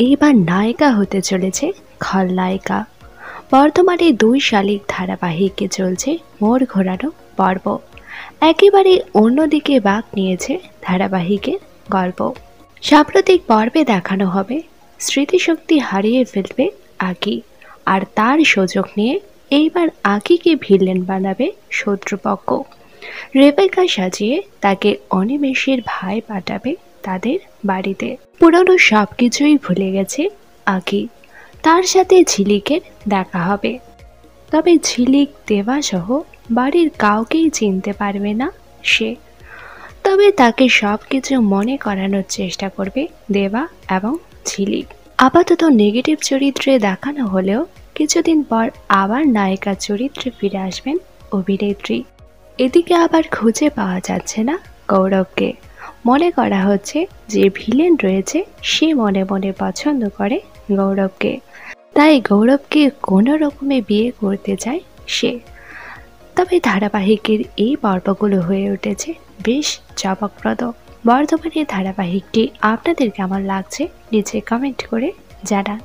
এইবার নায়িকা হতে চলেছে খলনায়িকা। বর্তমানে 2 শালিক ধারাবাহিকে চলছে মোড় ঘোরানো পর্ব। একেবারে অন্যদিকে বাঁক নিয়েছে ধারাবাহিকের গল্প। সাম্প্রতিক পর্বে দেখানো হবে স্মৃতিশক্তি হারিয়ে ফেলবে আঁকি, আর তার সুযোগ নিয়ে এইবার আঁকিকে ভিলেন বানাবে শত্রুপক্ষ। রেবেকা সাজিয়ে তাকে অনিমেষের ভাই পাঠাবে তাদের বাড়িতে। পুরনো সবকিছুই ভুলে গেছে আঁকি। তার সাথে ঝিলিকের দেখা হবে, তবে ঝিলিক দেবা সহ বাড়ির কাউকেই চিনতে পারবে না সে। তবে তাকে সবকিছু মনে করানোর চেষ্টা করবে দেবা এবং ঝিলিক। আপাতত নেগেটিভ চরিত্রে দেখানো হলেও কিছুদিন পর আবার নায়িকার চরিত্রে ফিরে আসবেন অভিনেত্রী। এদিকে আবার খুঁজে পাওয়া যাচ্ছে না গৌরবকে। মনে করা হচ্ছে যে ভিলেন রয়েছে সে মনে মনে পছন্দ করে গৌরবকে, তাই গৌরবকে কোনো রকমে বিয়ে করতে চায় সে। তবে ধারাবাহিকের এই পর্বগুলো হয়ে উঠেছে বেশ চমকপ্রদ। বর্তমানে ধারাবাহিকটি আপনাদের কেমন লাগছে নিচে কমেন্ট করে জানান।